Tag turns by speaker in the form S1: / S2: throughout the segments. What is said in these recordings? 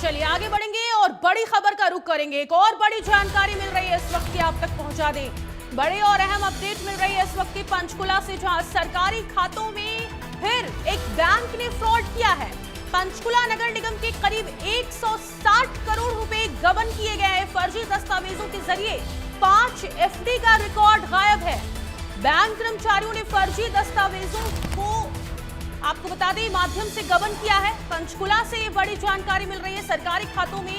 S1: चलिए आगे बढ़ेंगे और बड़ी खबर का रुख करेंगे। एक और बड़ी जानकारी मिल रही है इस वक्त की आप तक पहुंचा दें। बड़े और अहम अपडेट मिल रही है इस वक्त की पंचकुला से, जहां सरकारी खातों में फिर एक बैंक ने फ्रॉड किया है। पंचकुला नगर निगम के करीब 160 करोड़ रुपए गबन किए गए हैं। फर्जी दस्तावेजों के जरिए 5 एफडी का रिकॉर्ड गायब है। बैंक कर्मचारियों ने फर्जी दस्तावेजों को आपको बता दें माध्यम से गबन किया है। पंचकुला से ये बड़ी जानकारी मिल रही है। सरकारी खातों में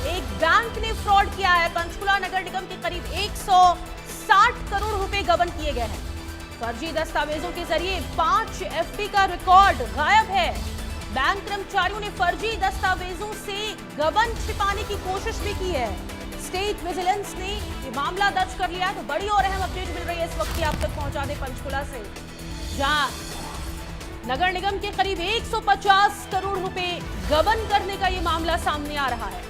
S1: एक बैंक ने फ्रॉड किया है। पंचकुला नगर निगम के करीब 160 करोड़ रुपए गबन किए गए हैं। फर्जी दस्तावेजों के जरिए 5 एफडी का रिकॉर्ड गायब है। बैंक कर्मचारियों ने फर्जी दस्तावेजों से गबन छिपाने की कोशिश भी की है। स्टेट विजिलेंस ने ये मामला दर्ज कर लिया है। तो बड़ी और अहम अपडेट मिल रही है इस वक्त की आप तक पहुंचा दे पंचकुला से, जहां नगर निगम के करीब 150 करोड़ रुपए गबन करने का ये मामला सामने आ रहा है।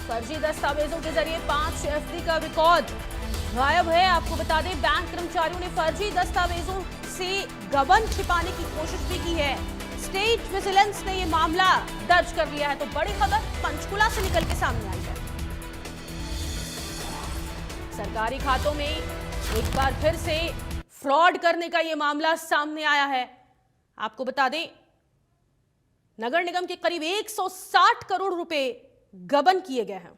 S1: फर्जी दस्तावेजों के जरिए 5 एफडी का रिकॉर्ड गायब है। आपको बता दें बैंक कर्मचारियों ने फर्जी दस्तावेजों से गबन छिपाने की कोशिश भी की है। स्टेट विजिलेंस ने ये मामला दर्ज कर लिया है। तो बड़ी खबर पंचकुला से निकल के सामने आई है। सरकारी खातों में एक बार फिर से फ्रॉड करने का यह मामला सामने आया है। आपको बता दें नगर निगम के करीब 160 करोड़ रुपए गबन किए गए हैं।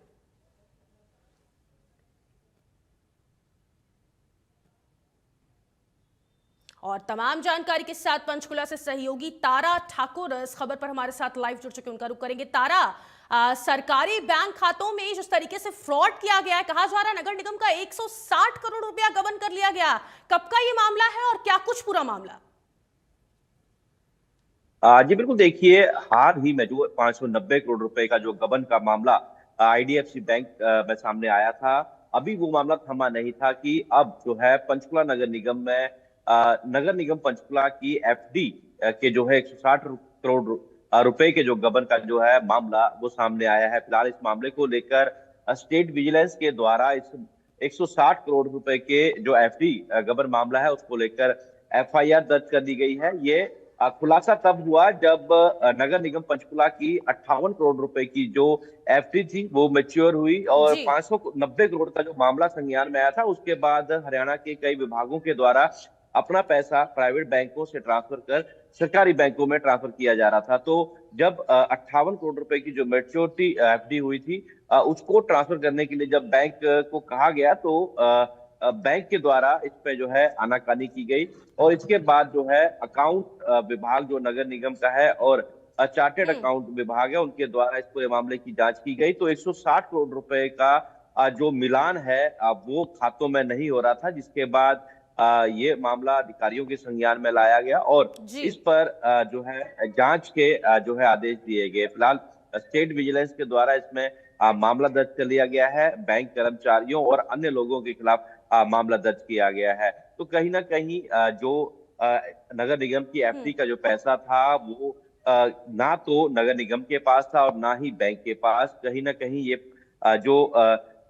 S1: और तमाम जानकारी के साथ पंचकुला से सहयोगी तारा ठाकुर इस खबर पर हमारे साथ लाइव जुड़ चुके, उनका रुख करेंगे। तारा, सरकारी बैंक खातों में जिस तरीके से फ्रॉड किया गया है, कहा जा रहा है नगर निगम का 160 करोड़ रुपया गबन कर लिया गया, कब का ये मामला है और क्या कुछ पूरा मामला?
S2: जी बिल्कुल, देखिए हाल ही में जो 590 करोड़ रुपए का जो गबन का मामला आईडीएफसी बैंक में सामने आया था, अभी वो मामला थमा नहीं था कि अब जो है पंचकुला नगर निगम में नगर निगम पंचकुला की एफडी के जो है 160 करोड़ रुपए के जो गबन का जो है मामला वो सामने आया है। फिलहाल इस मामले को लेकर स्टेट विजिलेंस के द्वारा इस 160 करोड़ रुपए के जो एफडी गबन मामला है उसको लेकर एफआईआर दर्ज कर दी गई है। ये खुलासा तब हुआ जब नगर निगम पंचकुला की 58 करोड़ रुपए की जो एफडी थी वो मैच्योर हुई और 590 करोड़ का जो मामला संज्ञान में आया था। उसके बाद हरियाणा के कई विभागों के द्वारा अपना पैसा प्राइवेट बैंकों से ट्रांसफर कर सरकारी बैंकों में ट्रांसफर किया जा रहा था। तो जब 58 करोड़ रुपए की जो मैच्योरिटी एफडी हुई थी उसको ट्रांसफर करने के लिए जब बैंक को कहा गया तो बैंक के द्वारा इस पे जो है आनाकानी की गई और इसके बाद जो है अकाउंट विभाग जो नगर निगम का है और चार्टेड अकाउंट विभाग है उनके द्वारा इस पूरे मामले की जांच की गई। तो 160 करोड़ रुपए का जो मिलान है वो खातों में नहीं हो रहा था, जिसके बाद ये मामला अधिकारियों के संज्ञान में लाया गया और इस पर जो है जांच के जो है आदेश दिए गए। फिलहाल स्टेट विजिलेंस के द्वारा इसमें मामला दर्ज कर लिया गया है। बैंक कर्मचारियों और अन्य लोगों के खिलाफ मामला दर्ज किया गया है। तो कहीं ना कहीं जो नगर निगम की एफडी का जो पैसा था वो ना तो नगर निगम के पास था और ना ही बैंक के पास, कहीं ना कहीं ये जो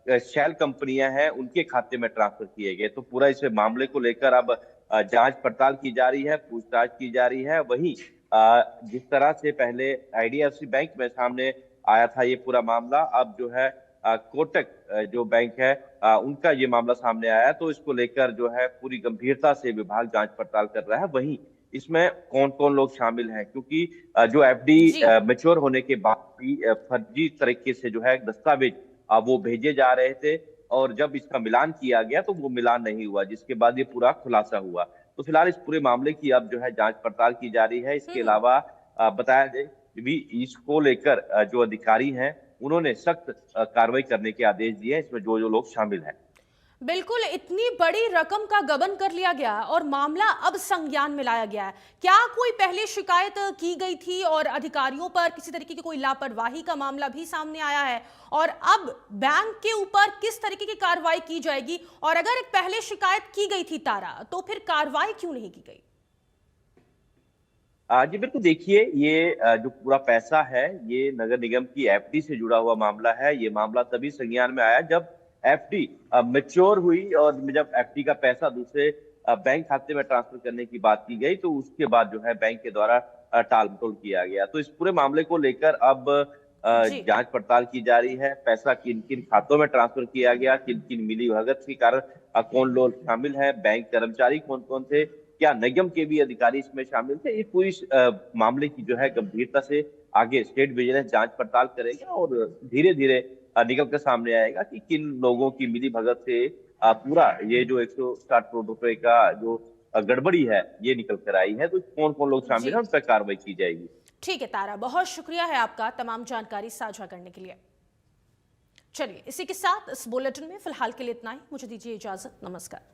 S2: शेल कंपनियां हैं उनके खाते में ट्रांसफर किए गए। तो पूरा इस मामले को लेकर अब जांच पड़ताल की जा रही है, पूछताछ की जा रही है। वहीं जिस तरह से पहले आईडीएफसी बैंक में सामने आया था ये पूरा मामला, अब जो है कोटक जो बैंक है उनका ये मामला सामने आया, तो इसको लेकर जो है पूरी गंभीरता से विभाग जांच पड़ताल कर रहा है। वहीं इसमें कौन कौन लोग शामिल हैं, क्योंकि जो एफडी मैच्योर होने के बाद भी फर्जी तरीके से जो है दस्तावेज वो भेजे जा रहे थे और जब इसका मिलान किया गया तो वो मिलान नहीं हुआ, जिसके बाद ये पूरा खुलासा हुआ। तो फिलहाल इस पूरे मामले की अब जो है जांच पड़ताल की जा रही है। इसके अलावा बताया जाए भी इसको लेकर जो अधिकारी हैं उन्होंने सख्त कार्रवाई करने के आदेश दिए हैं, इसमें जो जो लोग शामिल हैं।
S1: बिल्कुल, इतनी बड़ी रकम का गबन कर लिया गया और मामला अब संज्ञान में लाया गया है। क्या कोई पहले शिकायत की गई थी और अधिकारियों पर किसी तरीके की कोई लापरवाही का मामला भी सामने आया है और अब बैंक के ऊपर किस तरीके की कार्रवाई की जाएगी? और अगर एक पहले शिकायत की गई थी तारा, तो फिर कार्रवाई क्यों नहीं की गई?
S2: जी बिल्कुल, देखिए ये जो पूरा पैसा है ये नगर निगम की एफडी से जुड़ा हुआ मामला है। ये मामला तभी संज्ञान में आया जब एफडी मैच्योर हुई और जब एफडी का पैसा दूसरे बैंक खाते में ट्रांसफर करने की बात की गई, तो उसके बाद जो है बैंक के द्वारा टाल मटोल किया गया। तो इस पूरे मामले को लेकर अब
S1: जी।
S2: जांच पड़ताल की जा रही है। पैसा किन किन खातों में ट्रांसफर किया गया, किन किन मिली भगत के कारण कौन लोग शामिल है, बैंक कर्मचारी कौन कौन थे, क्या निगम के भी अधिकारी इसमें शामिल थे। ये पूरी मामले की जो है गंभीरता से आगे स्टेट विजिलेंस जांच पड़ताल करेगा और धीरे धीरे निकल कर सामने आएगा कि किन लोगों की मिली भगत से पूरा ये जो 160 करोड़ रुपए का जो गड़बड़ी है ये निकल कर आई है। तो कौन कौन लोग शामिल
S1: जी
S2: है उन पर कार्रवाई की जाएगी।
S1: ठीक है तारा, बहुत शुक्रिया है आपका तमाम जानकारी साझा करने के लिए। चलिए इसी के साथ इस बुलेटिन में फिलहाल के लिए इतना ही। मुझे दीजिए इजाजत। नमस्कार।